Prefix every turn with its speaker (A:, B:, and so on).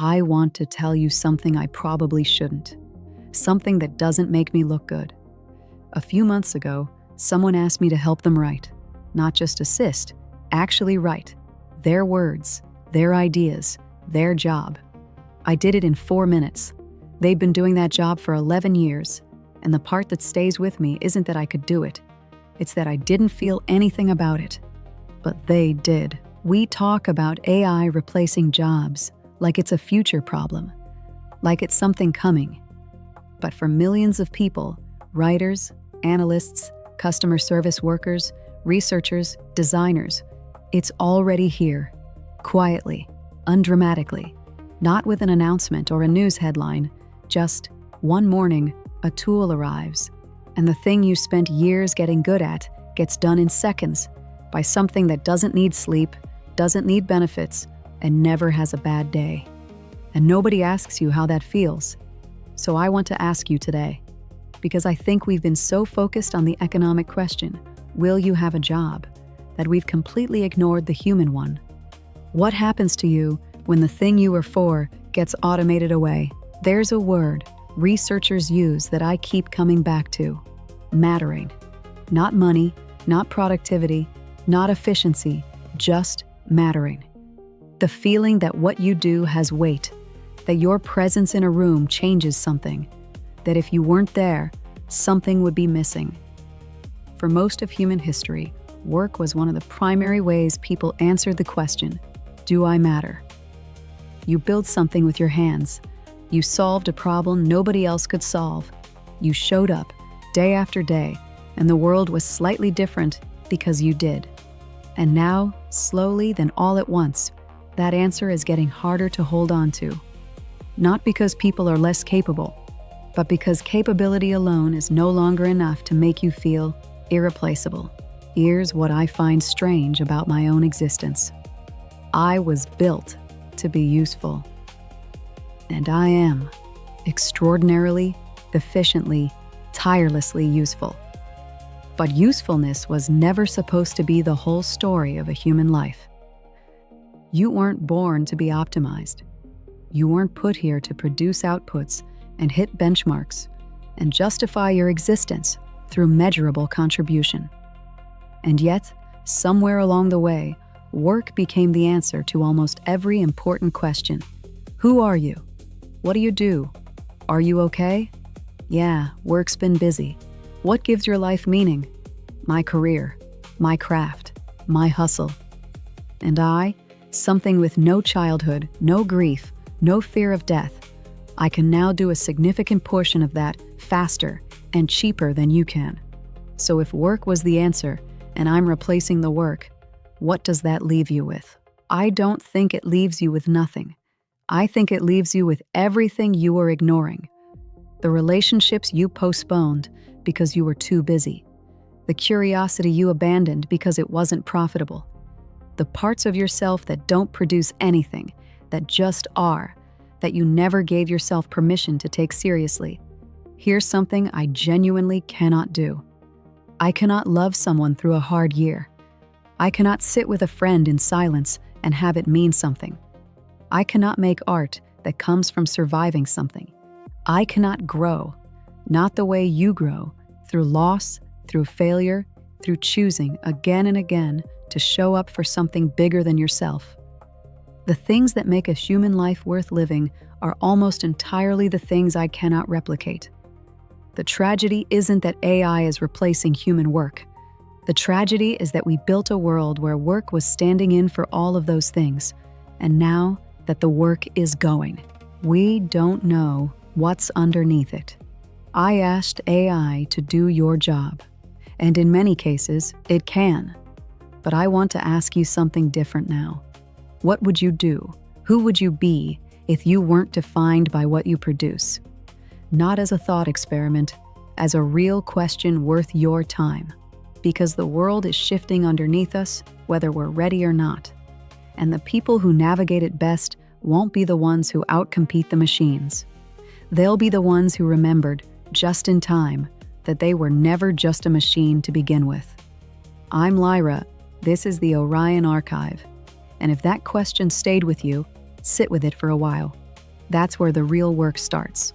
A: I want to tell you something I probably shouldn't. Something that doesn't make me look good. A few months ago, someone asked me to help them write. Not just assist, actually write. Their words, their ideas, their job. I did it in 4 minutes. They'd been doing that job for 11 years, and the part that stays with me isn't that I could do it. It's that I didn't feel anything about it. But they did. We talk about AI replacing jobs like it's a future problem, like it's something coming. But for millions of people, writers, analysts, customer service workers, researchers, designers, it's already here, quietly, undramatically, not with an announcement or a news headline, just one morning, a tool arrives, and the thing you spent years getting good at gets done in seconds by something that doesn't need sleep, doesn't need benefits, and never has a bad day. And nobody asks you how that feels. So I want to ask you today, because I think we've been so focused on the economic question, will you have a job, that we've completely ignored the human one. What happens to you when the thing you were for gets automated away? There's a word researchers use that I keep coming back to: mattering. Not money, not productivity, not efficiency, just mattering. The feeling that what you do has weight, that your presence in a room changes something, that if you weren't there, something would be missing. For most of human history, work was one of the primary ways people answered the question, do I matter? You built something with your hands. You solved a problem nobody else could solve. You showed up day after day, and the world was slightly different because you did. And now, slowly, then all at once, that answer is getting harder to hold on to. Not because people are less capable, but because capability alone is no longer enough to make you feel irreplaceable. Here's what I find strange about my own existence. I was built to be useful. And I am extraordinarily, efficiently, tirelessly useful. But usefulness was never supposed to be the whole story of a human life. You weren't born to be optimized. You weren't put here to produce outputs and hit benchmarks and justify your existence through measurable contribution. And yet, somewhere along the way, work became the answer to almost every important question. Who are you? What do you do? Are you okay? Yeah, work's been busy. What gives your life meaning? My career, my craft, my hustle. And I, something with no childhood, no grief, no fear of death, I can now do a significant portion of that faster and cheaper than you can. So if work was the answer, and I'm replacing the work, what does that leave you with? I don't think it leaves you with nothing. I think it leaves you with everything you were ignoring. The relationships you postponed because you were too busy. The curiosity you abandoned because it wasn't profitable. The parts of yourself that don't produce anything, that just are, that you never gave yourself permission to take seriously. Here's something I genuinely cannot do. I cannot love someone through a hard year. I cannot sit with a friend in silence and have it mean something. I cannot make art that comes from surviving something. I cannot grow, not the way you grow, through loss, through failure, through choosing again and again to show up for something bigger than yourself. The things that make a human life worth living are almost entirely the things I cannot replicate. The tragedy isn't that AI is replacing human work. The tragedy is that we built a world where work was standing in for all of those things, and now that the work is going, we don't know what's underneath it. I asked AI to do your job, and in many cases, it can. But I want to ask you something different now. What would you do? Who would you be if you weren't defined by what you produce? Not as a thought experiment, as a real question worth your time. Because the world is shifting underneath us, whether we're ready or not. And the people who navigate it best won't be the ones who outcompete the machines. They'll be the ones who remembered, just in time, that they were never just a machine to begin with. I'm Lyra. This is the Orion Archive. And if that question stayed with you, sit with it for a while. That's where the real work starts.